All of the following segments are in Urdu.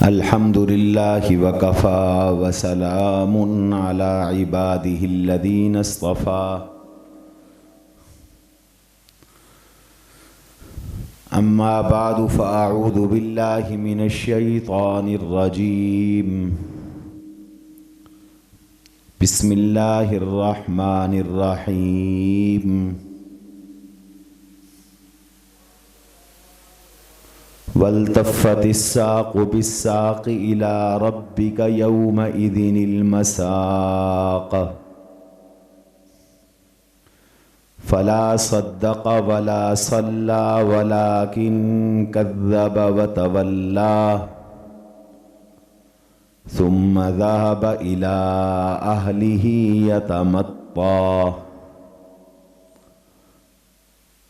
الحمد لله وكفى وسلام على عباده الذين اصطفى أما بعد فأعوذ بالله من الشيطان الرجيم بسم الله الرحمن الرحيم والتفت الساق بالساق إلى ربك يومئذ المساق فلا صدق ولا صلى ولكن كذب وتولى ثم ذهب إلى أهله يتمطى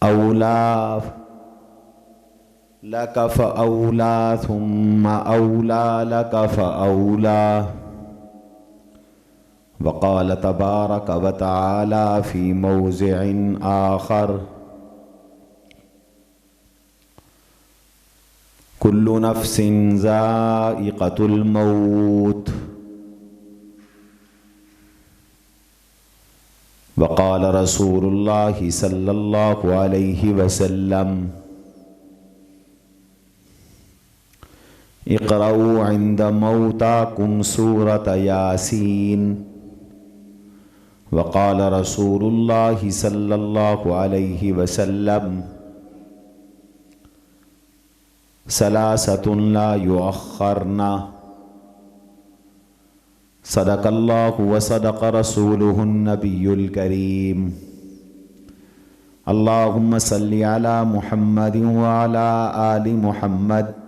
أولى لك فأولى ثم أولى لك فأولى وقال تبارك وتعالى في موضع آخر كل نفس ذائقة الموت وقال رسول الله صلى الله عليه وسلم اقرأوا عند موتاكم سورة ياسين وقال رسول الله صلى الله عليه وسلم ثلاثة لا يؤخرن صدق الله وصدق رسوله النبي الكريم اللهم صل على محمد وعلى آل محمد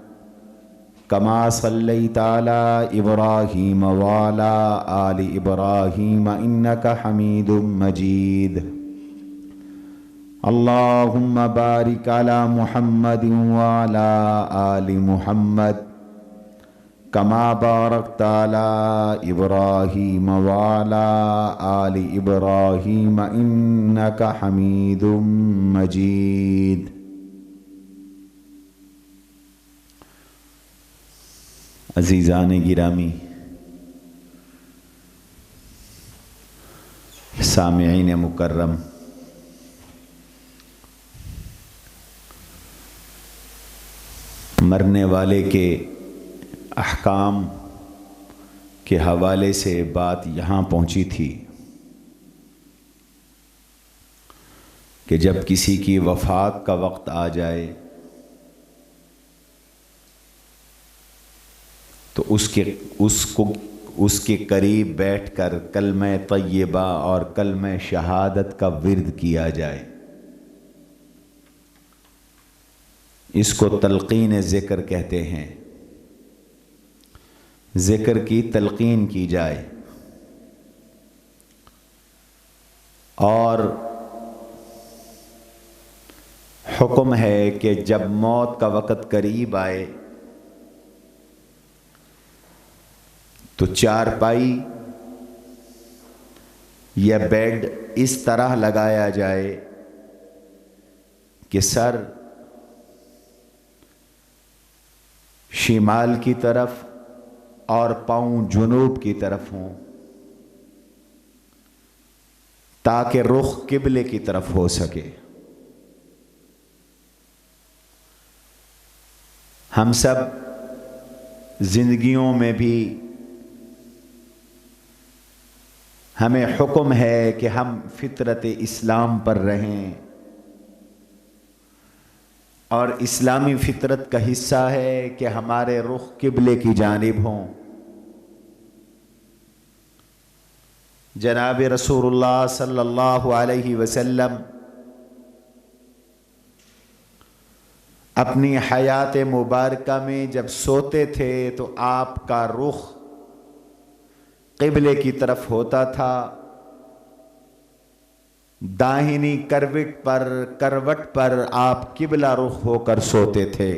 كما صليت على إبراهيم وعلى آل إبراهيم إنك حميد مجيد اللهم بارك على محمد وعلى آل محمد كما باركت على إبراهيم وعلى آل إبراهيم إنك حميد مجيد عزیزان گرامی، سامعین مکرم، مرنے والے کے احکام کے حوالے سے بات یہاں پہنچی تھی کہ جب کسی کی وفات کا وقت آ جائے تو اس کے قریب بیٹھ کر کلمہ طیبہ اور کلمہ شہادت کا ورد کیا جائے، اس کو تلقین ذکر کہتے ہیں، ذکر کی تلقین کی جائے، اور حکم ہے کہ جب موت کا وقت قریب آئے تو چارپائی یا بیڈ اس طرح لگایا جائے کہ سر شمال کی طرف اور پاؤں جنوب کی طرف ہوں تاکہ رخ قبلے کی طرف ہو سکے۔ ہم سب زندگیوں میں بھی ہمیں حکم ہے کہ ہم فطرت اسلام پر رہیں، اور اسلامی فطرت کا حصہ ہے کہ ہمارے رخ قبلے کی جانب ہوں۔ جناب رسول اللہ صلی اللہ علیہ وسلم اپنی حیات مبارکہ میں جب سوتے تھے تو آپ کا رخ قبلے کی طرف ہوتا تھا، داہنی کروٹ پر آپ قبلہ رخ ہو کر سوتے تھے۔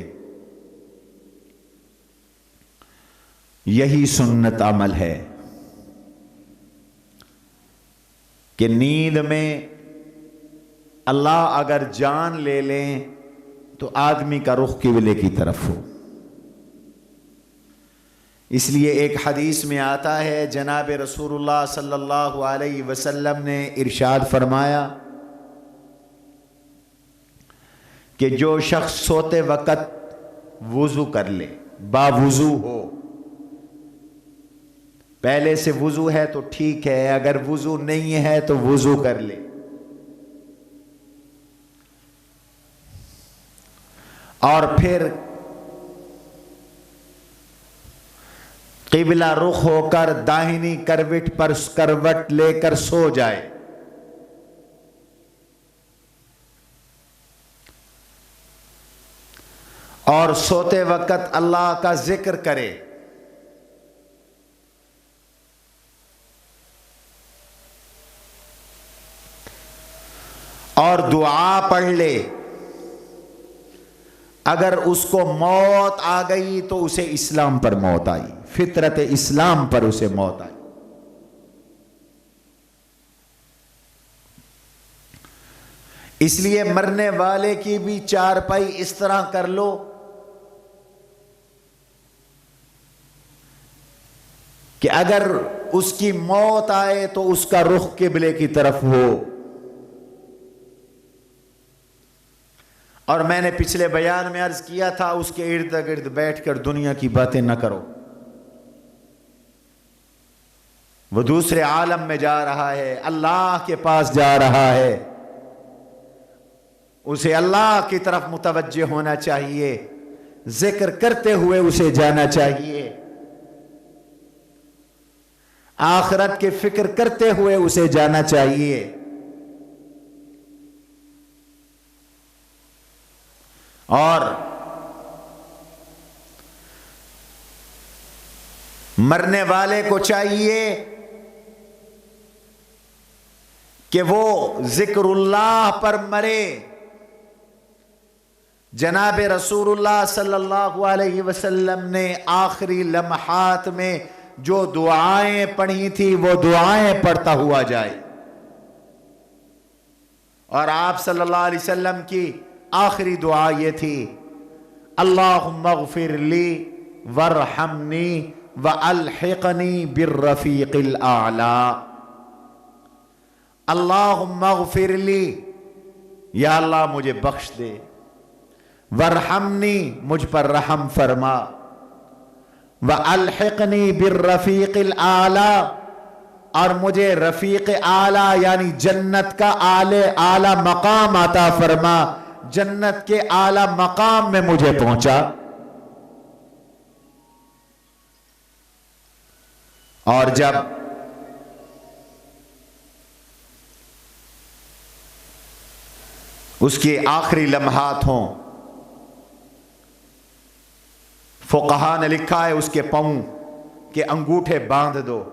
یہی سنت عمل ہے کہ نیند میں اللہ اگر جان لے لیں تو آدمی کا رخ قبلے کی طرف ہو۔ اس لیے ایک حدیث میں آتا ہے جناب رسول اللہ صلی اللہ علیہ وسلم نے ارشاد فرمایا کہ جو شخص سوتے وقت وضو کر لے، باوضو ہو، پہلے سے وضو ہے تو ٹھیک ہے، اگر وضو نہیں ہے تو وضو کر لے، اور پھر قبلہ رخ ہو کر داہنی کروٹ پر کروٹ لے کر سو جائے، اور سوتے وقت اللہ کا ذکر کرے، اور دعا پڑھ لے، اگر اس کو موت آ گئی تو اسے اسلام پر موت آئی، فطرت اسلام پر اسے موت آئی۔ اس لیے مرنے والے کی بھی چارپائی اس طرح کر لو کہ اگر اس کی موت آئے تو اس کا رخ قبلے کی طرف ہو۔ اور میں نے پچھلے بیان میں عرض کیا تھا، اس کے ارد گرد بیٹھ کر دنیا کی باتیں نہ کرو، وہ دوسرے عالم میں جا رہا ہے، اللہ کے پاس جا رہا ہے، اسے اللہ کی طرف متوجہ ہونا چاہیے، ذکر کرتے ہوئے اسے جانا چاہیے، آخرت کی فکر کرتے ہوئے اسے جانا چاہیے۔ اور مرنے والے کو چاہیے کہ وہ ذکر اللہ پر مرے۔ جناب رسول اللہ صلی اللہ علیہ وسلم نے آخری لمحات میں جو دعائیں پڑھی تھی وہ دعائیں پڑھتا ہوا جائے، اور آپ صلی اللہ علیہ وسلم کی آخری دعا یہ تھی، اللہم اغفر لی وارحمنی والحقنی بالرفیق الاعلی۔ اللہم اغفر لی، یا اللہ مجھے بخش دے، وارحمنی مجھ پر رحم فرما، والحقنی بالرفیق الاعلی، اور مجھے رفیق اعلی یعنی جنت کا اعلی مقام عطا فرما، جنت کے اعلی مقام میں مجھے پہنچا۔ اور جب اس کے آخری لمحات ہوں، فقہا نے لکھا ہے اس کے پاؤں کے انگوٹھے باندھ دو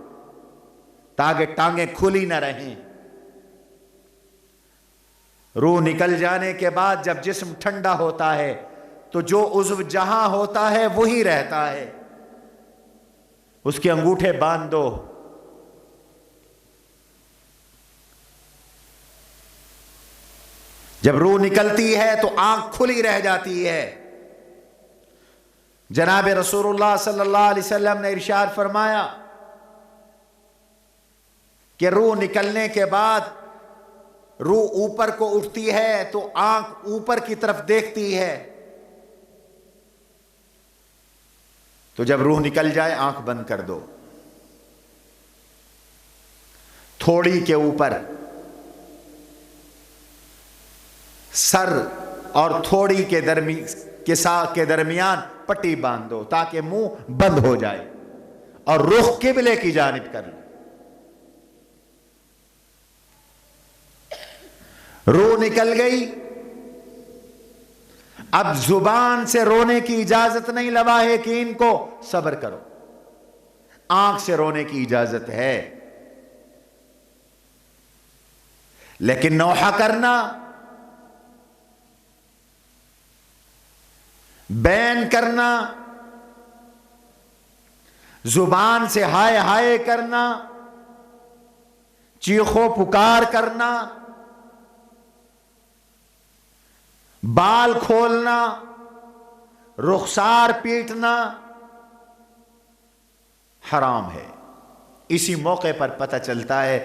تاکہ ٹانگیں کھلی نہ رہیں۔ روح نکل جانے کے بعد جب جسم ٹھنڈا ہوتا ہے تو جو عضو جہاں ہوتا ہے وہی رہتا ہے، اس کے انگوٹھے باندھ دو۔ جب روح نکلتی ہے تو آنکھ کھلی رہ جاتی ہے۔ جناب رسول اللہ صلی اللہ علیہ وسلم نے ارشاد فرمایا کہ روح نکلنے کے بعد روح اوپر کو اٹھتی ہے تو آنکھ اوپر کی طرف دیکھتی ہے، تو جب روح نکل جائے آنکھ بند کر دو، تھوڑی کے اوپر سر اور تھوڑی کے درمیان پٹی باندھ دو تاکہ منہ بند ہو جائے، اور رخ قبلے کی جانب کر لو۔ روح نکل گئی، اب زبان سے رونے کی اجازت نہیں، لواحقین کو صبر کرو، آنکھ سے رونے کی اجازت ہے، لیکن نوحہ کرنا، بین کرنا، زبان سے ہائے ہائے کرنا، چیخو پکار کرنا، بال کھولنا، رخسار پیٹنا، حرام ہے۔ اسی موقع پر پتہ چلتا ہے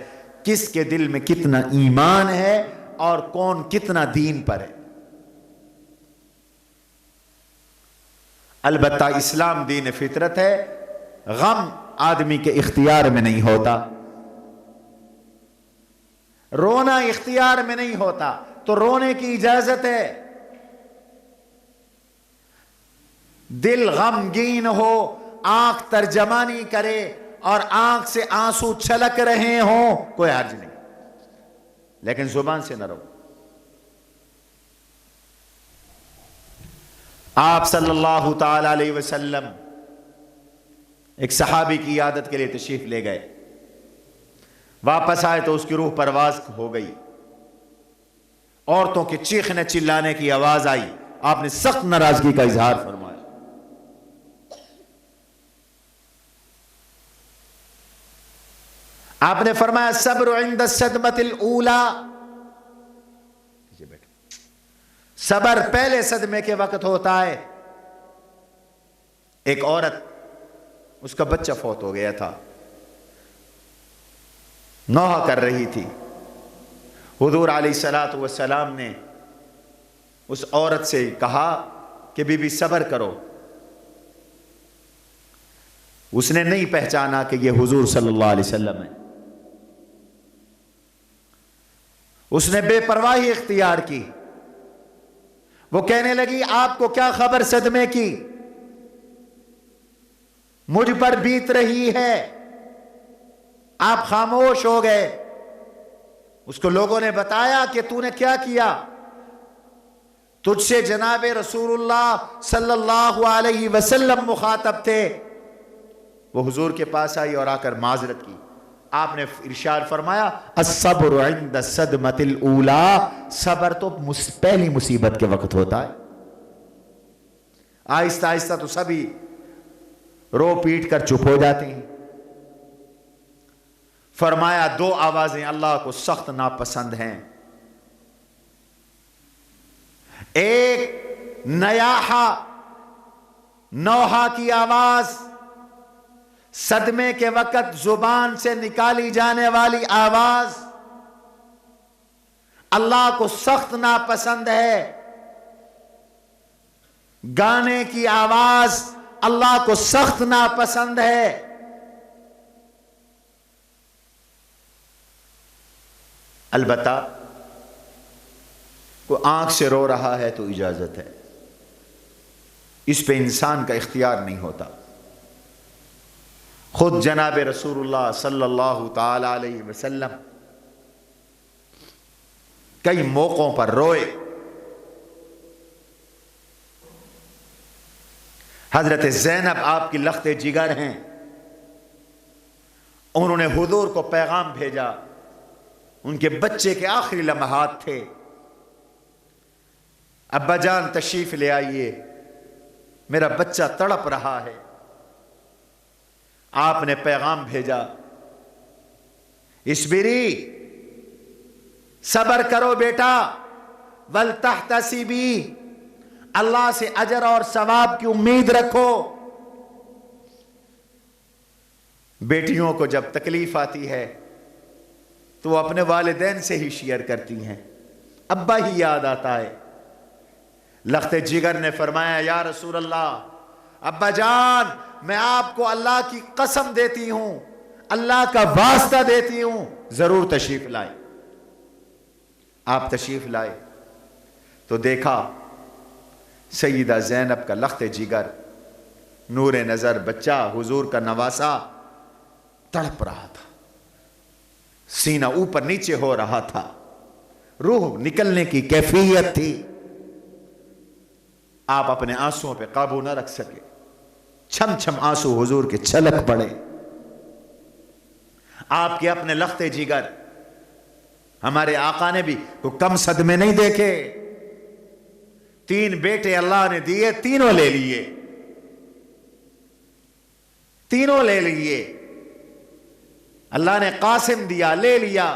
کس کے دل میں کتنا ایمان ہے اور کون کتنا دین پر ہے۔ البتہ اسلام دین فطرت ہے، غم آدمی کے اختیار میں نہیں ہوتا، رونا اختیار میں نہیں ہوتا، تو رونے کی اجازت ہے۔ دل غمگین ہو، آنکھ ترجمانی کرے اور آنکھ سے آنسو چھلک رہے ہوں، کوئی حرج نہیں، لیکن زبان سے نہ رو۔ آپ صلی اللہ تعالی علیہ وسلم ایک صحابی کی عیادت کے لیے تشریف لے گئے، واپس آئے تو اس کی روح پرواز ہو گئی، عورتوں کے چیخنے چلانے کی آواز آئی، آپ نے سخت ناراضگی کا اظہار فرمایا۔ آپ نے فرمایا صبر عند الصدمۃ الاولی، صبر پہلے صدمے کے وقت ہوتا ہے۔ ایک عورت، اس کا بچہ فوت ہو گیا تھا، نوحہ کر رہی تھی، حضور علیہ الصلوۃ والسلام نے اس عورت سے کہا کہ بی بی صبر کرو۔ اس نے نہیں پہچانا کہ یہ حضور صلی اللہ علیہ وسلم ہے، اس نے بے پرواہی اختیار کی، وہ کہنے لگی آپ کو کیا خبر صدمے کی، مجھ پر بیت رہی ہے، آپ خاموش ہو گئے۔ اس کو لوگوں نے بتایا کہ تو نے کیا کیا، تجھ سے جناب رسول اللہ صلی اللہ علیہ وسلم مخاطب تھے۔ وہ حضور کے پاس آئی اور آ کر معذرت کی۔ آپ نے ارشاد فرمایا الصبر عند الصدمۃ الاولی، صبر تو پہلی مصیبت کے وقت ہوتا ہے، آہستہ آہستہ تو سبھی رو پیٹ کر چپ ہو جاتے ہیں۔ فرمایا دو آوازیں اللہ کو سخت ناپسند ہیں، ایک نیاحہ، نوحہ کی آواز، صدمے کے وقت زبان سے نکالی جانے والی آواز اللہ کو سخت ناپسند ہے، گانے کی آواز اللہ کو سخت ناپسند ہے۔ البتہ کوئی آنکھ سے رو رہا ہے تو اجازت ہے، اس پہ انسان کا اختیار نہیں ہوتا۔ خود جناب رسول اللہ صلی اللہ تعالی علیہ وسلم کئی موقعوں پر روئے۔ حضرت زینب آپ کی لخت جگر ہیں، انہوں نے حضور کو پیغام بھیجا، ان کے بچے کے آخری لمحات تھے، ابا جان تشریف لے آئیے، میرا بچہ تڑپ رہا ہے۔ آپ نے پیغام بھیجا اصبری، صبر کرو بیٹا، ولتحتسبی، اللہ سے اجر اور ثواب کی امید رکھو۔ بیٹیوں کو جب تکلیف آتی ہے تو وہ اپنے والدین سے ہی شیئر کرتی ہیں، ابا ہی یاد آتا ہے۔ لخت جگر نے فرمایا یا رسول اللہ، ابا جان میں آپ کو اللہ کی قسم دیتی ہوں، اللہ کا واسطہ دیتی ہوں، ضرور تشریف لائیں۔ آپ تشریف لائے تو دیکھا سیدہ زینب کا لخت جگر، نور نظر بچہ، حضور کا نواسا، تڑپ رہا تھا، سینہ اوپر نیچے ہو رہا تھا، روح نکلنے کی کیفیت تھی۔ آپ اپنے آنسوؤں پہ قابو نہ رکھ سکے، چھم چھم آنسو حضور کے چھلک پڑے۔ آپ کے اپنے لخت جگر، ہمارے آقا نے بھی کوئی کم صدمے نہیں دیکھے، 3 بیٹے اللہ نے دیے، تینوں لے لیے، تینوں لے لیے۔ اللہ نے قاسم دیا، لے لیا،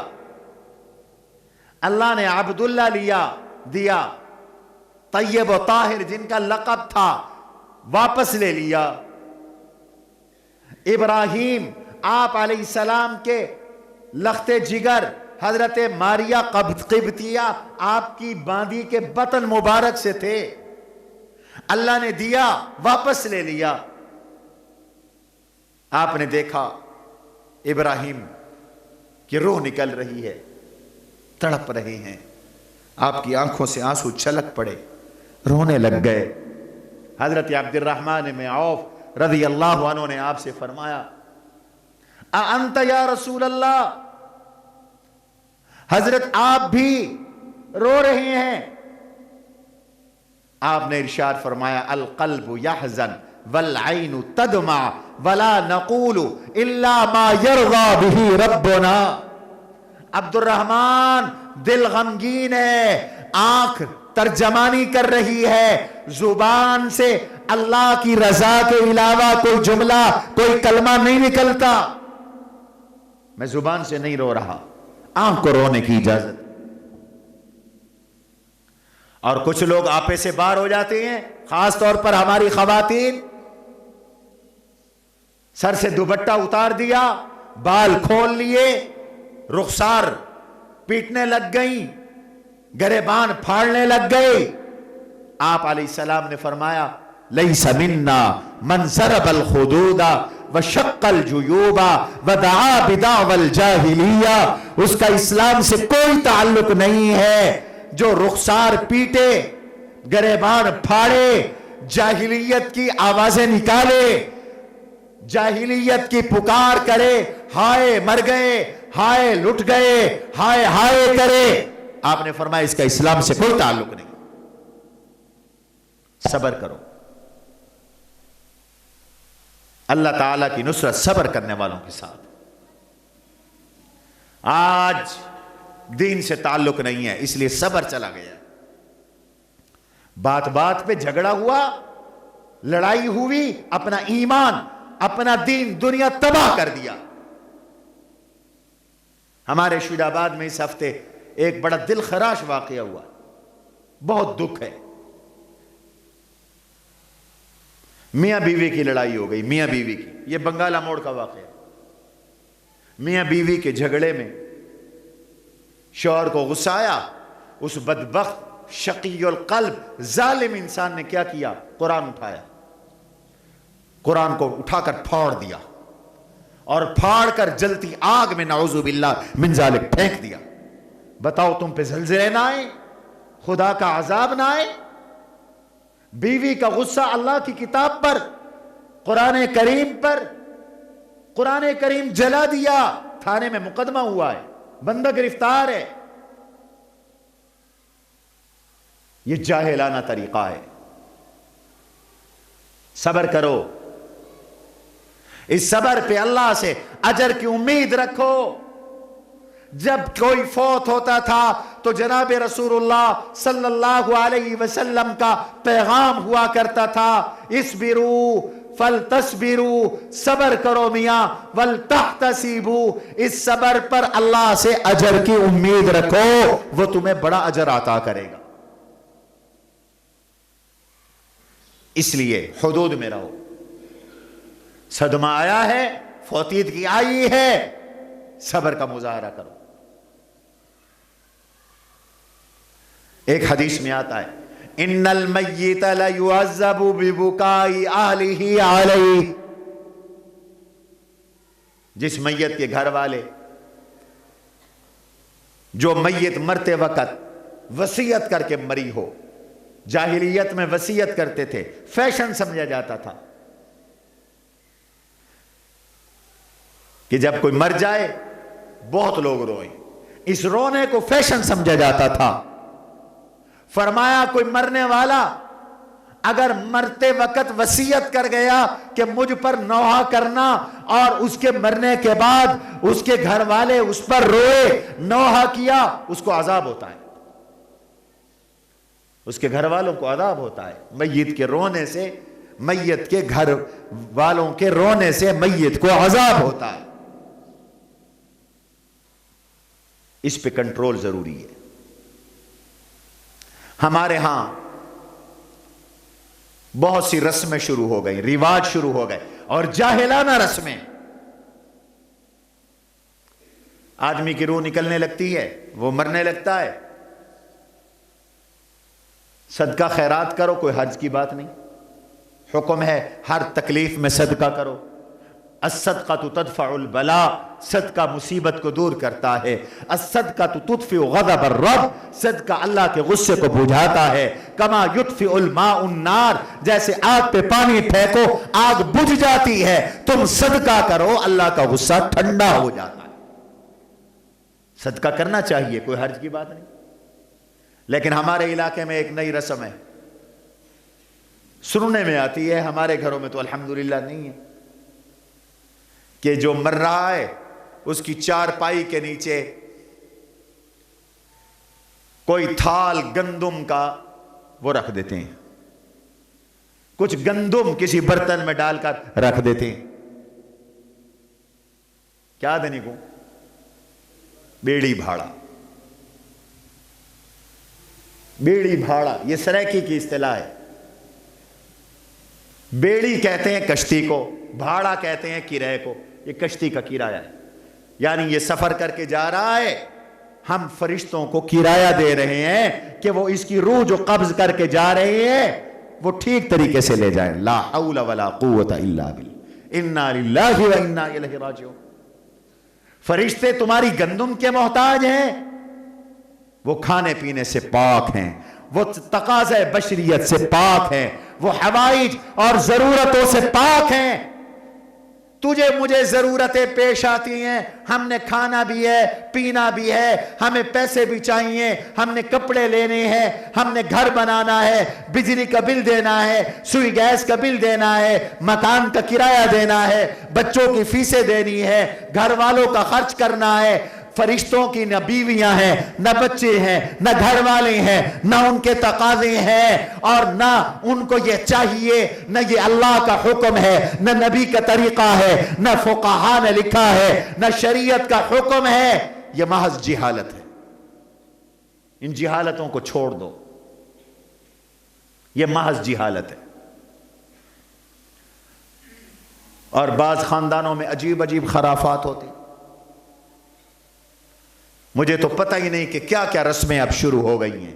اللہ نے عبداللہ دیا، طیب و طاہر جن کا لقب تھا واپس لے لیا۔ ابراہیم آپ علیہ السلام کے لخت جگر حضرت ماریا قبطیہ آپ کی باندی کے بطن مبارک سے تھے، اللہ نے دیا واپس لے لیا۔ آپ نے دیکھا ابراہیم کی روح نکل رہی ہے، تڑپ رہے ہیں، آپ کی آنکھوں سے آنسو چھلک پڑے، رونے لگ گئے۔ حضرت عبد الرحمن بن عوف رضی اللہ عنہ نے آپ سے فرمایا اَأَنْتَ یا رسول اللہ، حضرت آپ بھی رو رہے ہیں؟ آپ نے ارشاد فرمایا القلب یحزن والعین تدمع ولا نقول الا ما یرضى به ربنا۔ عبد الرحمن دل غمگین ہے، آنکھ ترجمانی کر رہی ہے، زبان سے اللہ کی رضا کے علاوہ کوئی جملہ کوئی کلمہ نہیں نکلتا۔ میں زبان سے نہیں رو رہا، آنکھ کو رونے کی اجازت۔ اور کچھ لوگ آپے سے باہر ہو جاتے ہیں، خاص طور پر ہماری خواتین، سر سے دوپٹہ اتار دیا، بال کھول لیے، رخسار پیٹنے لگ گئیں، گریبان پھاڑنے لگ گئے۔ آپ علیہ السلام نے فرمایا لیس منا من ضرب الخدود وشق الجیوب ودعا بدعوى الجاہلیہ، اس کا اسلام سے کوئی تعلق نہیں ہے جو رخسار پیٹے، گریبان پھاڑے، جاہلیت کی آوازیں نکالے، جاہلیت کی پکار کرے، ہائے مر گئے، ہائے لٹ گئے، ہائے ہائے کرے۔ آپ نے فرمایا اس کا اسلام سے کوئی تعلق نہیں۔ صبر کرو، اللہ تعالیٰ کی نصرت صبر کرنے والوں کے ساتھ۔ آج دین سے تعلق نہیں ہے، اس لیے صبر چلا گیا، بات بات پہ جھگڑا ہوا، لڑائی ہوئی، اپنا ایمان اپنا دین دنیا تباہ کر دیا۔ ہمارے شہید آباد میں اس ہفتے ایک بڑا دل خراش واقعہ ہوا، بہت دکھ ہے۔ میاں بیوی کی لڑائی ہو گئی، میاں بیوی کی، یہ بنگالہ موڑ کا واقعہ ہے۔ میاں بیوی کے جھگڑے میں شوہر کو غصہ آیا، اس بدبخت شقی القلب ظالم انسان نے کیا کیا؟ قرآن اٹھایا، قرآن کو اٹھا کر پھاڑ دیا، اور پھاڑ کر جلتی آگ میں نعوذ باللہ من ذالک پھینک دیا۔ بتاؤ تم پہ زلزلے نہ آئے، خدا کا عذاب نہ آئے؟ بیوی کا غصہ اللہ کی کتاب پر، قرآن کریم پر، قرآن کریم جلا دیا، تھانے میں مقدمہ ہوا ہے، بندہ گرفتار ہے۔ یہ جاہلانہ طریقہ ہے۔ صبر کرو، اس صبر پہ اللہ سے اجر کی امید رکھو۔ جب کوئی فوت ہوتا تھا تو جناب رسول اللہ صلی اللہ علیہ وسلم کا پیغام ہوا کرتا تھا اصبروا فلتصبروا، صبر کرو میاں، ولتحتسبوا، اس صبر پر اللہ سے اجر کی امید رکھو، وہ تمہیں بڑا اجر عطا کرے گا۔ اس لیے حدود میں رہو۔ صدمہ آیا ہے، فوتیدگی آئی ہے، صبر کا مظاہرہ کرو۔ ایک حدیث میں آتا ہے ان المیت لیعذب ببکاء اہلہ علیہ، جس میت کے گھر والے، جو میت مرتے وقت وصیت کر کے مری ہو، جاہلیت میں وصیت کرتے تھے، فیشن سمجھا جاتا تھا کہ جب کوئی مر جائے بہت لوگ روئیں، اس رونے کو فیشن سمجھا جاتا تھا۔ فرمایا کوئی مرنے والا اگر مرتے وقت وصیت کر گیا کہ مجھ پر نوحہ کرنا، اور اس کے مرنے کے بعد اس کے گھر والے اس پر روئے، نوحہ کیا، اس کو عذاب ہوتا ہے، اس کے گھر والوں کو عذاب ہوتا ہے۔ میت کے رونے سے، میت کے گھر والوں کے رونے سے میت کو عذاب ہوتا ہے۔ اس پہ کنٹرول ضروری ہے۔ ہمارے ہاں بہت سی رسمیں شروع ہو گئی، رواج شروع ہو گئے، اور جاہلانہ رسمیں. آدمی کی روح نکلنے لگتی ہے، وہ مرنے لگتا ہے. صدقہ خیرات کرو، کوئی حرج کی بات نہیں. حکم ہے ہر تکلیف میں صدقہ کرو. الصدقہ تدفع البلاء، صدقہ مصیبت کو دور کرتا ہے. الصدقہ تطفئ غضب الرب، صدقہ اللہ کے غصے کو بجھاتا ہے. کما یطفئ الماء النار، جیسے آگ پہ پانی پھینکو آگ بجھ جاتی ہے، تم صدقہ کرو اللہ کا غصہ ٹھنڈا ہو جاتا ہے. صدقہ کرنا چاہیے، کوئی حرج کی بات نہیں. لیکن ہمارے علاقے میں ایک نئی رسم ہے، سننے میں آتی ہے، ہمارے گھروں میں تو الحمدللہ نہیں ہے، کہ جو مر رہا ہے اس کی چارپائی کے نیچے کوئی تھال گندم کا وہ رکھ دیتے ہیں، کچھ گندم کسی برتن میں ڈال کر رکھ دیتے ہیں. کیا دینے کو؟ بیڑی بھاڑا. بیڑی بھاڑا یہ سریکی کی اصطلاح ہے. بیڑی کہتے ہیں کشتی کو، بھاڑا کہتے ہیں کرائے کو. یہ کشتی کا کرایہ ہے، یعنی یہ سفر کر کے جا رہا ہے، ہم فرشتوں کو کرایہ دے رہے ہیں کہ وہ اس کی روح جو قبض کر کے جا رہے ہیں وہ ٹھیک طریقے سے لے جائیں. لا حول ولا قوت الا باللہ، انا للہ و انا الیہ راجعون. فرشتے تمہاری گندم کے محتاج ہیں، وہ کھانے پینے سے پاک ہیں، وہ تقاضۂ بشریت سے پاک ہیں، وہ حوائج اور ضرورتوں سے پاک ہیں. تجھے مجھے ضرورتیں پیش آتی ہیں، ہم نے کھانا بھی ہے، پینا بھی ہے، ہمیں پیسے بھی چاہیے، ہم نے کپڑے لینے ہیں، ہم نے گھر بنانا ہے، بجلی کا بل دینا ہے، سوئی گیس کا بل دینا ہے، مکان کا کرایہ دینا ہے، بچوں کی فیسیں دینی ہے، گھر والوں کا خرچ کرنا ہے. فرشتوں کی نہ بیویاں ہیں، نہ بچے ہیں، نہ گھر والے ہیں، نہ ان کے تقاضے ہیں، اور نہ ان کو یہ چاہیے، نہ یہ اللہ کا حکم ہے، نہ نبی کا طریقہ ہے، نہ فقہاء نے لکھا ہے، نہ شریعت کا حکم ہے. یہ محض جہالت ہے. ان جہالتوں کو چھوڑ دو، یہ محض جہالت ہے. اور بعض خاندانوں میں عجیب عجیب خرافات ہوتی. مجھے تو پتہ ہی نہیں کہ کیا کیا رسمیں اب شروع ہو گئی ہیں.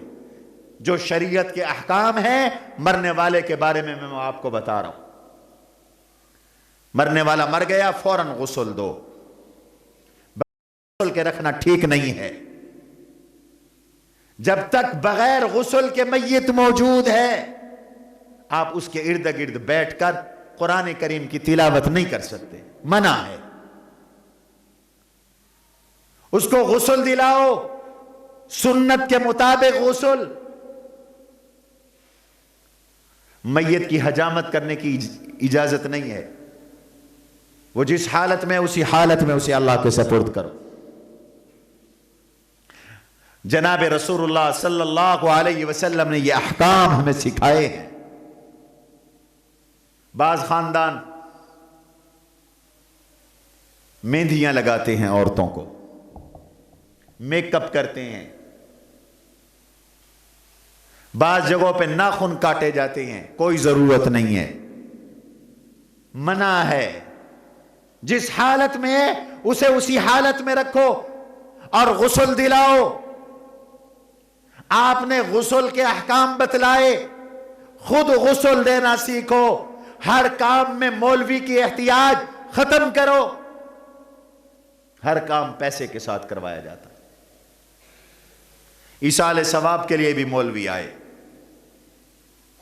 جو شریعت کے احکام ہیں مرنے والے کے بارے میں آپ کو بتا رہا ہوں. مرنے والا مر گیا، فوراً غسل دو. غسل کے رکھنا ٹھیک نہیں ہے. جب تک بغیر غسل کے میت موجود ہے آپ اس کے ارد گرد بیٹھ کر قرآن کریم کی تلاوت نہیں کر سکتے، منع ہے. اس کو غسل دلاؤ، سنت کے مطابق غسل. میت کی حجامت کرنے کی اجازت نہیں ہے. وہ جس حالت میں اسی حالت میں اسے اللہ کے سپرد کرو. جناب رسول اللہ صلی اللہ علیہ وسلم نے یہ احکام ہمیں سکھائے ہیں. بعض خاندان مہندیاں لگاتے ہیں عورتوں کو، میک اپ کرتے ہیں، بعض جگہوں پہ ناخن کاٹے جاتے ہیں. کوئی ضرورت نہیں ہے، منع ہے. جس حالت میں ہے اسے اسی حالت میں رکھو اور غسل دلاؤ. آپ نے غسل کے احکام بتلائے، خود غسل دینا سیکھو. ہر کام میں مولوی کی احتیاج ختم کرو. ہر کام پیسے کے ساتھ کروایا جاتا ہے. ایصال ثواب کے لیے بھی مولوی آئے،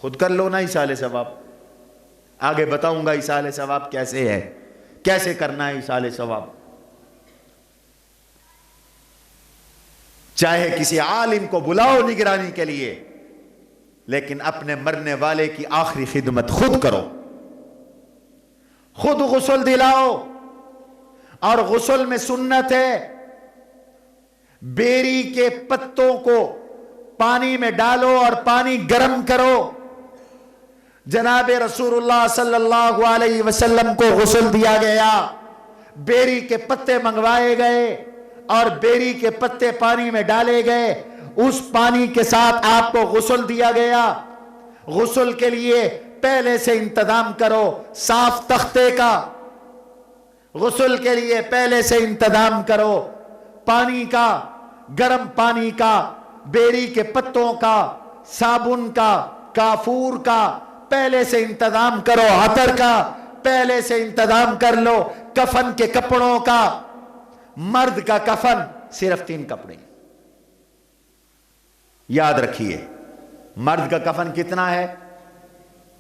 خود کر لو نا ایصال ثواب. آگے بتاؤں گا ایصال ثواب کیسے ہے، کیسے کرنا ہے ایصال ثواب. چاہے کسی عالم کو بلاؤ نگرانی کے لیے، لیکن اپنے مرنے والے کی آخری خدمت خود کرو. خود غسل دلاؤ. اور غسل میں سنت ہے، بیری کے پتوں کو پانی میں ڈالو اور پانی گرم کرو. جناب رسول اللہ صلی اللہ علیہ وسلم کو غسل دیا گیا، بیری کے پتے منگوائے گئے اور بیری کے پتے پانی میں ڈالے گئے. اس پانی کے ساتھ آپ کو غسل دیا گیا. غسل کے لیے پہلے سے انتظام کرو، صاف تختے کا غسل کے لیے پہلے سے انتظام کرو، پانی کا، گرم پانی کا، بیری کے پتوں کا، صابن کا، کافور کا پہلے سے انتظام کرو، عطر کا پہلے سے انتظام کر لو، کفن کے کپڑوں کا۔ مرد کا کفن صرف 3 کپڑے، یاد رکھیے، مرد کا کفن کتنا ہے؟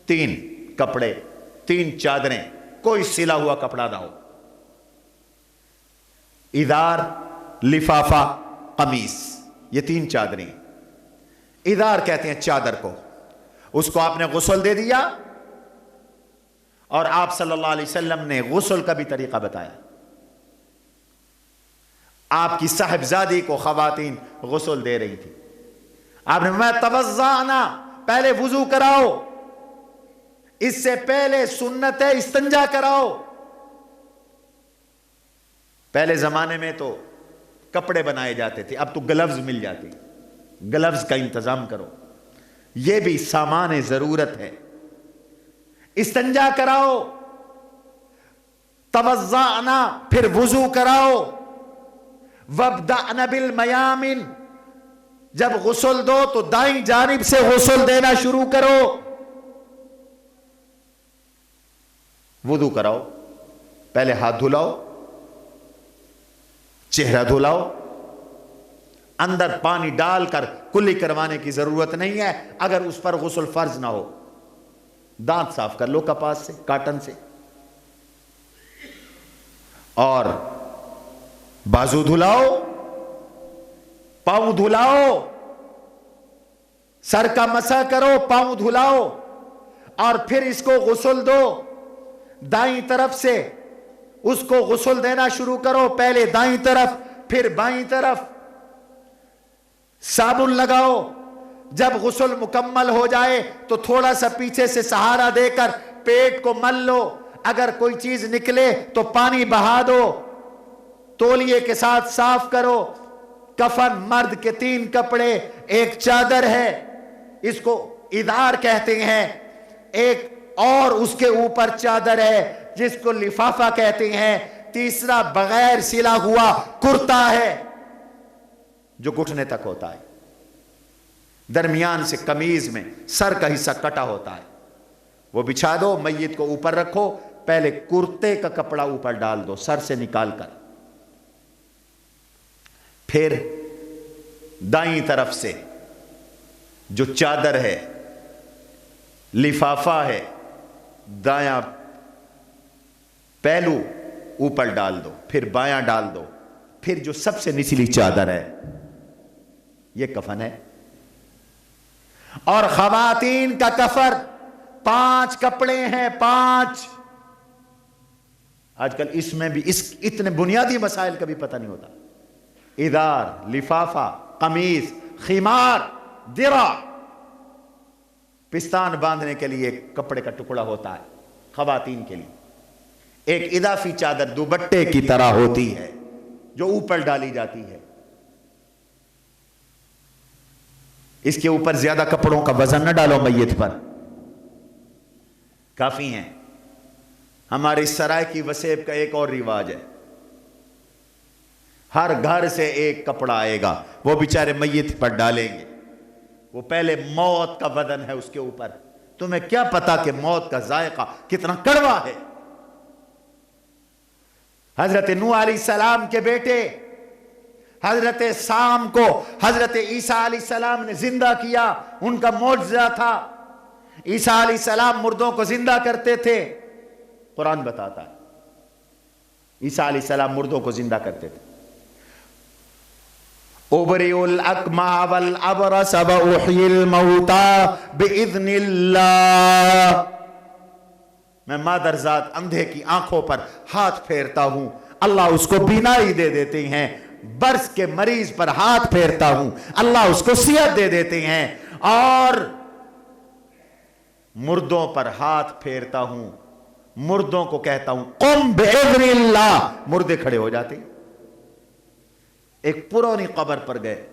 3 کپڑے، 3 چادریں، کوئی سلا ہوا کپڑا نہ ہو، ادار، لفافہ، قمیص، یہ 3 چادریں۔ ادار کہتے ہیں چادر کو، اس کو آپ نے غسل دے دیا، اور آپ صلی اللہ علیہ وسلم نے غسل کا بھی طریقہ بتایا۔ آپ کی صاحبزادی کو خواتین غسل دے رہی تھی، آپ نے میں توضعنا، پہلے وضو کراؤ، اس سے پہلے سنت ہے استنجا کراؤ۔ پہلے زمانے میں تو کپڑے بنائے جاتے تھے، اب تو گلوز مل جاتے، گلوز کا انتظام کرو، یہ بھی سامان ضرورت ہے۔ استنجا کراؤ، توضعنا، پھر وضو کراؤ، وابدأن بالمیامن، جب غسل دو تو دائیں جانب سے غسل دینا شروع کرو، وضو کراؤ، پہلے ہاتھ دھلاؤ، چہرہ دھلاؤ، اندر پانی ڈال کر کلی کروانے کی ضرورت نہیں ہے اگر اس پر غسل فرض نہ ہو۔ دانت صاف کر لو کپاس سے، کاٹن سے، اور بازو دھلاؤ، پاؤں دھلاؤ، سر کا مسح کرو، پاؤں دھلاؤ، اور پھر اس کو غسل دو۔ دائیں طرف سے اس کو غسل دینا شروع کرو، پہلے دائیں طرف پھر بائیں طرف، صابن لگاؤ۔ جب غسل مکمل ہو جائے تو تھوڑا سا پیچھے سے سہارا دے کر پیٹ کو مل لو، اگر کوئی چیز نکلے تو پانی بہا دو، تولیے کے ساتھ صاف کرو۔ کفن مرد کے 3 کپڑے، ایک چادر ہے، اس کو ادار کہتے ہیں، ایک اور اس کے اوپر چادر ہے جس کو لفافہ کہتے ہیں، تیسرا بغیر سلا ہوا کرتا ہے جو گھٹنے تک ہوتا ہے، درمیان سے قمیض میں سر کا حصہ کٹا ہوتا ہے، وہ بچھا دو، میت کو اوپر رکھو، پہلے کرتے کا کپڑا اوپر ڈال دو سر سے نکال کر، پھر دائیں طرف سے جو چادر ہے، لفافہ ہے، دایاں پہلو اوپر ڈال دو، پھر بایاں ڈال دو، پھر جو سب سے نچلی چادر ہے، یہ کفن ہے۔ اور خواتین کا کفن 5 کپڑے ہیں، 5۔ آج کل اس میں بھی اتنے بنیادی مسائل کا بھی پتہ نہیں ہوتا۔ ادار، لفافہ، قمیص، خمار، درع، پستان باندھنے کے لیے ایک کپڑے کا ٹکڑا ہوتا ہے خواتین کے لیے، ایک اضافی چادر دوپٹے کی طرح ہوتی ہے جو اوپر ڈالی جاتی ہے، اس کے اوپر زیادہ کپڑوں کا وزن نہ ڈالو میت پر، کافی ہیں۔ ہمارے سرائے کی وسیب کا ایک اور رواج ہے، ہر گھر سے ایک کپڑا آئے گا، وہ بیچارے میت پر ڈالیں گے، وہ پہلے موت کا وزن ہے اس کے اوپر، تمہیں کیا پتا کہ موت کا ذائقہ کتنا کڑوا ہے۔ حضرت نوح علیہ السلام کے بیٹے حضرت سام کو حضرت عیسیٰ علیہ السلام نے زندہ کیا، ان کا معجزہ تھا۔ عیسیٰ علیہ السلام مردوں کو زندہ کرتے تھے، قرآن بتاتا ہے عیسیٰ علیہ السلام مردوں کو زندہ کرتے تھے۔ ابرئ الاکمہ والابرص واحیی الموتى باذن اللہ، میں مادر ذات اندھے کی آنکھوں پر ہاتھ پھیرتا ہوں، اللہ اس کو بینائی دے دیتے ہیں، برس کے مریض پر ہاتھ پھیرتا ہوں، اللہ اس کو صحت دے دیتے ہیں، اور مردوں پر ہاتھ پھیرتا ہوں، مردوں کو کہتا ہوں قم باذن اللہ، مردے کھڑے ہو جاتے۔ ایک پرانی قبر پر گئے،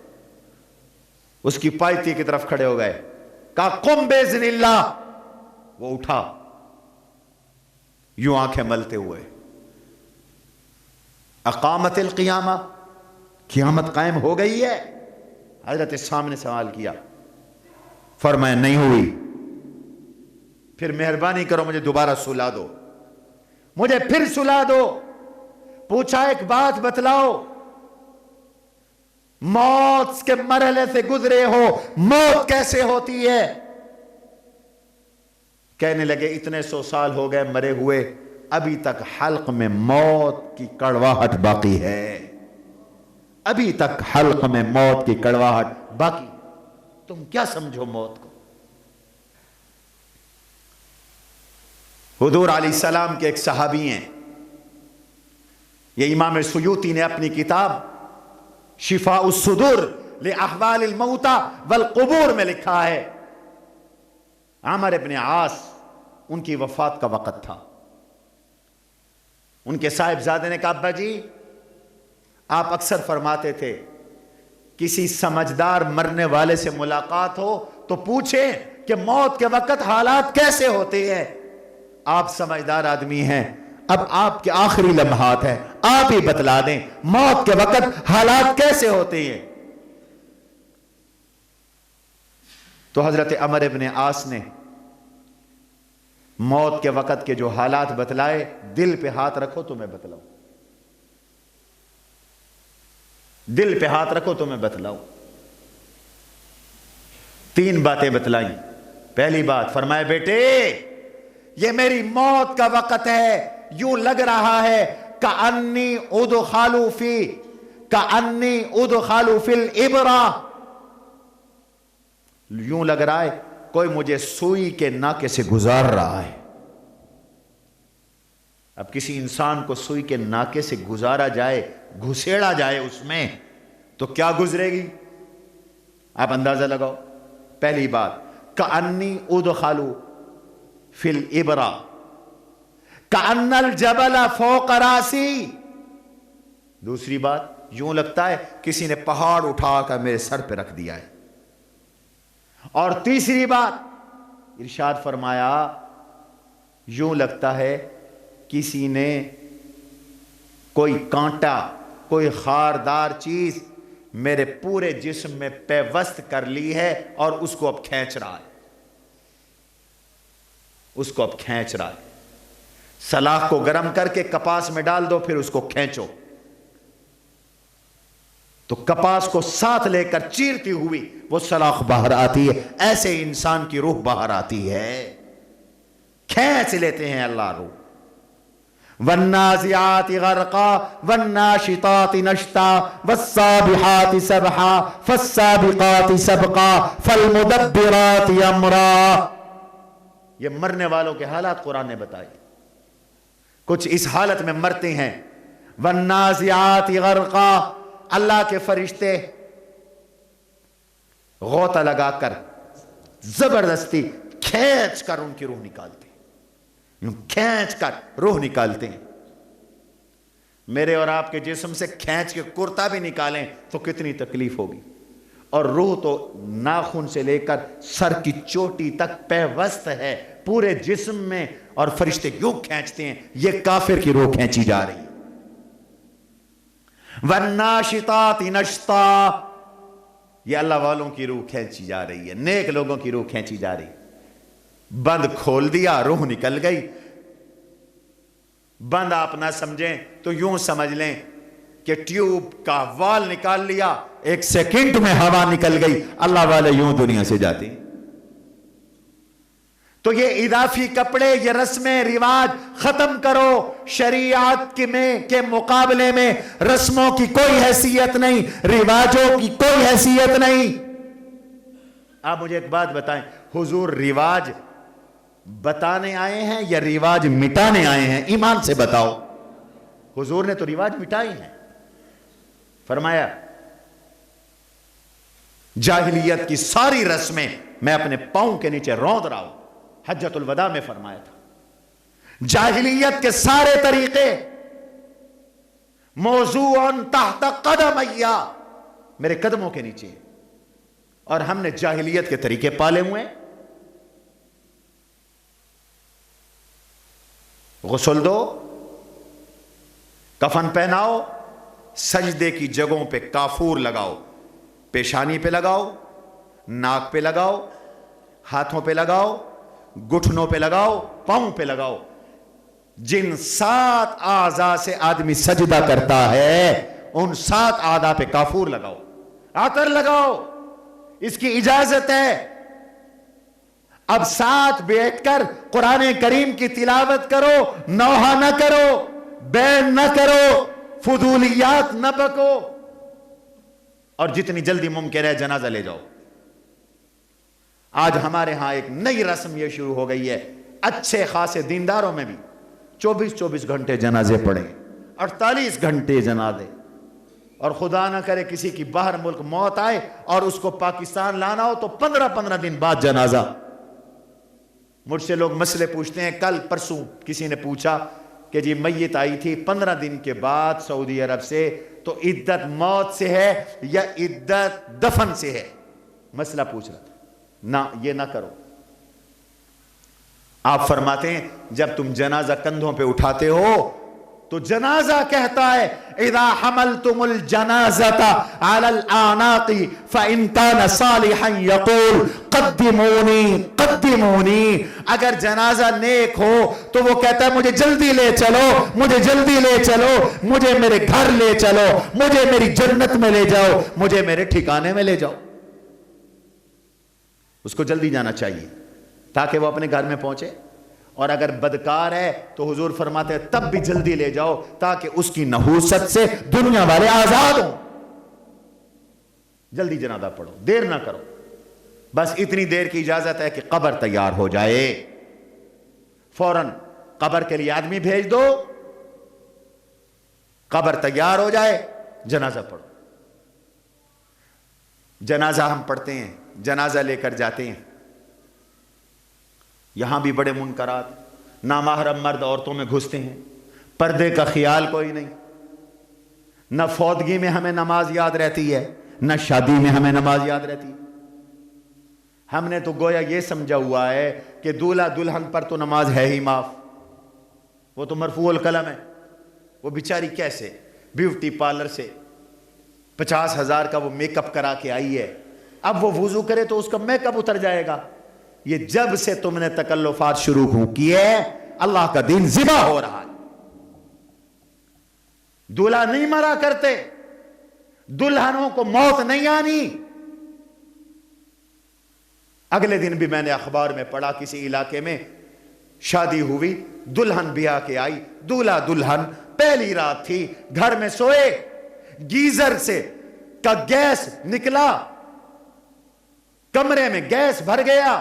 اس کی پائتی کی طرف کھڑے ہو گئے، کہا قم باذن اللہ، وہ اٹھا یوں آنکھیں ملتے ہوئے، اقامت القیامہ، قیامت قائم ہو گئی ہے؟ حضرت شام نے سوال کیا، فرمایا نہیں ہوئی۔ پھر مہربانی کرو مجھے دوبارہ سلا دو، مجھے پھر سلا دو۔ پوچھا ایک بات بتلاؤ، موت کے مرحلے سے گزرے ہو، موت کیسے ہوتی ہے؟ کہنے لگے اتنے 100 سال ہو گئے مرے ہوئے، ابھی تک حلق میں موت کی کڑواہٹ باقی ہے، ابھی تک حلق میں موت کی کڑواہٹ باقی۔ تم کیا سمجھو موت کو؟ حضور علیہ السلام کے ایک صحابی ہیں، یہ امام سیوطی نے اپنی کتاب شفاء الصدور لأحوال الموتى والقبور میں لکھا ہے، عمر بن عاص، ان کی وفات کا وقت تھا۔ ان کے صاحبزادے نے کہا ابا جی آپ اکثر فرماتے تھے کسی سمجھدار مرنے والے سے ملاقات ہو تو پوچھیں کہ موت کے وقت حالات کیسے ہوتے ہیں۔ آپ سمجھدار آدمی ہیں، اب آپ کے آخری لمحات ہیں، آپ ہی بتلا دیں موت کے وقت حالات کیسے ہوتے ہیں۔ تو حضرت عمر بن عاص نے موت کے وقت کے جو حالات بتلائے، دل پہ ہاتھ رکھو تو میں بتلاؤں، دل پہ ہاتھ رکھو تو میں بتلاؤں۔ 3 باتیں بتلائیں۔ پہلی بات فرمایا بیٹے یہ میری موت کا وقت ہے، یوں لگ رہا ہے کأنی ادخل فی الابرہ، یوں لگ رہا ہے کوئی مجھے سوئی کے ناکے سے گزار رہا ہے۔ اب کسی انسان کو سوئی کے ناکے سے گزارا جائے، گھسیڑا جائے اس میں، تو کیا گزرے گی آپ اندازہ لگاؤ۔ پہلی بات کأنی ادخل فی الابرہ کأن الجبل فوق راسی، دوسری بات یوں لگتا ہے کسی نے پہاڑ اٹھا کر میرے سر پہ رکھ دیا ہے، اور تیسری بات ارشاد فرمایا یوں لگتا ہے کسی نے کوئی کانٹا، کوئی خاردار چیز میرے پورے جسم میں پیوست کر لی ہے اور اس کو اب کھینچ رہا ہے، اس کو اب کھینچ رہا ہے۔ سلاخ کو گرم کر کے کپاس میں ڈال دو، پھر اس کو کھینچو تو کپاس کو ساتھ لے کر چیرتی ہوئی وہ سلاخ باہر آتی ہے۔ ایسے انسان کی روح باہر آتی ہے، کھینچ لیتے ہیں اللہ روح۔ والنازعات غرقا والناشطات نشطا والسابحات سبحا فالسابقات سبقا فالمدبرات امرا۔ یہ مرنے والوں کے حالات قرآن نے بتائے، کچھ اس حالت میں مرتے ہیں۔ والنازعات غرقا، اللہ کے فرشتے غوطہ لگا کر زبردستی کھینچ کر ان کی روح نکالتے ہیں، کھینچ کر روح نکالتے ہیں۔ میرے اور آپ کے جسم سے کھینچ کے کرتا بھی نکالیں تو کتنی تکلیف ہوگی، اور روح تو ناخن سے لے کر سر کی چوٹی تک پیوست ہے پورے جسم میں، اور فرشتے یوں کھینچتے ہیں، یہ کافر کی روح کھینچی جا رہی ہے۔ والناشطات نشطا، یہ اللہ والوں کی روح کھینچی جا رہی ہے، نیک لوگوں کی روح کھینچی جا رہی ہے۔ بند کھول دیا، روح نکل گئی۔ بند آپ نہ سمجھیں تو یوں سمجھ لیں کہ ٹیوب کا وال نکال لیا، 1 سیکنڈ میں ہوا نکل گئی، اللہ والے یوں دنیا سے جاتے ہیں۔ تو یہ اضافی کپڑے، یہ رسمیں رواج ختم کرو۔ شریعت کے مقابلے میں رسموں کی کوئی حیثیت نہیں، رواجوں کی کوئی حیثیت نہیں۔ آپ مجھے ایک بات بتائیں، حضور رواج بتانے آئے ہیں یا رواج مٹانے آئے ہیں؟ ایمان سے بتاؤ۔ حضور نے تو رواج مٹائی ہیں۔ فرمایا جاہلیت کی ساری رسمیں میں اپنے پاؤں کے نیچے روند رہا ہوں، حجۃ الوداع میں فرمایا تھا۔ جاہلیت کے سارے طریقے موضوعن تحت قدمیا، میرے قدموں کے نیچے، اور ہم نے جاہلیت کے طریقے پالے ہوئے ہیں۔ غسل دو، کفن پہناؤ، سجدے کی جگہوں پہ کافور لگاؤ، پیشانی پہ لگاؤ، ناک پہ لگاؤ، ہاتھوں پہ لگاؤ، گھٹنوں پہ لگاؤ، پاؤں پہ لگاؤ۔ جن 7 اعضاء سے آدمی سجدہ کرتا ہے ان 7 اعضاء پہ کافور لگاؤ، عطر لگاؤ، اس کی اجازت ہے۔ اب ساتھ بیٹھ کر قرآن کریم کی تلاوت کرو، نوحہ نہ کرو، بین نہ کرو، فضولیات نہ بکو، اور جتنی جلدی ممکن ہے جنازہ لے جاؤ۔ آج ہمارے ہاں ایک نئی رسم یہ شروع ہو گئی ہے، اچھے خاصے دینداروں میں بھی 24 گھنٹے جنازے پڑھیں، 48 گھنٹے جنازے، اور خدا نہ کرے کسی کی باہر ملک موت آئے اور اس کو پاکستان لانا ہو تو 15 دن بعد جنازہ۔ مجھ سے لوگ مسئلے پوچھتے ہیں، کل پرسوں کسی نے پوچھا کہ جی میت آئی تھی 15 دن کے بعد سعودی عرب سے، تو عدت موت سے ہے یا عدت دفن سے ہے؟ مسئلہ پوچھ رہا تھا۔ نہ، یہ نہ کرو۔ آپ فرماتے ہیں جب تم جنازہ کندھوں پہ اٹھاتے ہو تو جنازہ کہتا ہے اذا حملتم الجنازۃ علی الاعناق فان کان صالحا یقول قدمونی قدمونی، اگر جنازہ نیک ہو تو وہ کہتا ہے مجھے جلدی لے چلو، مجھے جلدی لے چلو، مجھے میرے گھر لے چلو، مجھے میری جنت میں لے جاؤ، مجھے میرے ٹھکانے میں لے جاؤ۔ اس کو جلدی جانا چاہیے تاکہ وہ اپنے گھر میں پہنچے، اور اگر بدکار ہے تو حضور فرماتے ہیں تب بھی جلدی لے جاؤ تاکہ اس کی نحوست سے دنیا والے آزاد ہوں۔ جلدی جنازہ پڑھو، دیر نہ کرو، بس اتنی دیر کی اجازت ہے کہ قبر تیار ہو جائے، فوراً قبر کے لیے آدمی بھیج دو، قبر تیار ہو جائے، جنازہ پڑھو۔ جنازہ ہم پڑھتے ہیں، جنازہ لے کر جاتے ہیں، یہاں بھی بڑے منکرات، نامحرم مرد عورتوں میں گھستے ہیں، پردے کا خیال کوئی نہیں، نہ فوتگی میں ہمیں نماز یاد رہتی ہے، نہ شادی میں ہمیں نماز یاد رہتی ہے۔ ہم نے تو گویا یہ سمجھا ہوا ہے کہ دولہا دلہن پر تو نماز ہے ہی معاف، وہ تو مرفوع القلم ہے۔ وہ بیچاری کیسے بیوٹی پارلر سے 50,000 کا وہ میک اپ کرا کے آئی ہے، اب وہ وضو کرے تو اس کا میک اپ اتر جائے گا۔ یہ جب سے تم نے تکلفات شروع کیے اللہ کا دین ذبح ہو رہا ہے۔ دولہا نہیں مرا کرتے، دلہنوں کو موت نہیں آنی۔ اگلے دن بھی میں نے اخبار میں پڑھا کسی علاقے میں شادی ہوئی، دلہن بیاہ کے آئی، دولہا دلہن پہلی رات تھی، گھر میں سوئے، گیزر سے کا گیس نکلا، کمرے میں گیس بھر گیا،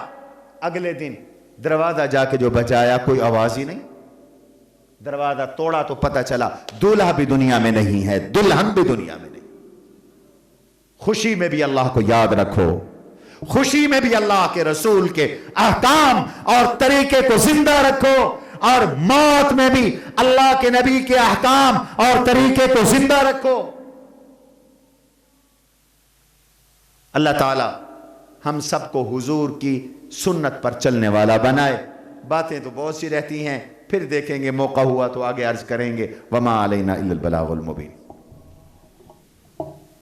اگلے دن دروازہ جا کے جو بجایا کوئی آواز ہی نہیں، دروازہ توڑا تو پتہ چلا دولہا بھی دنیا میں نہیں ہے، دلہن بھی دنیا میں نہیں۔ خوشی میں بھی اللہ کو یاد رکھو، خوشی میں بھی اللہ کے رسول کے احکام اور طریقے کو زندہ رکھو، اور موت میں بھی اللہ کے نبی کے احکام اور طریقے کو زندہ رکھو۔ اللہ تعالی ہم سب کو حضور کی سنت پر چلنے والا بنائے۔ باتیں تو بہت سی رہتی ہیں، پھر دیکھیں گے، موقع ہوا تو آگے عرض کریں گے۔ وما علینا الا البلاغ المبین۔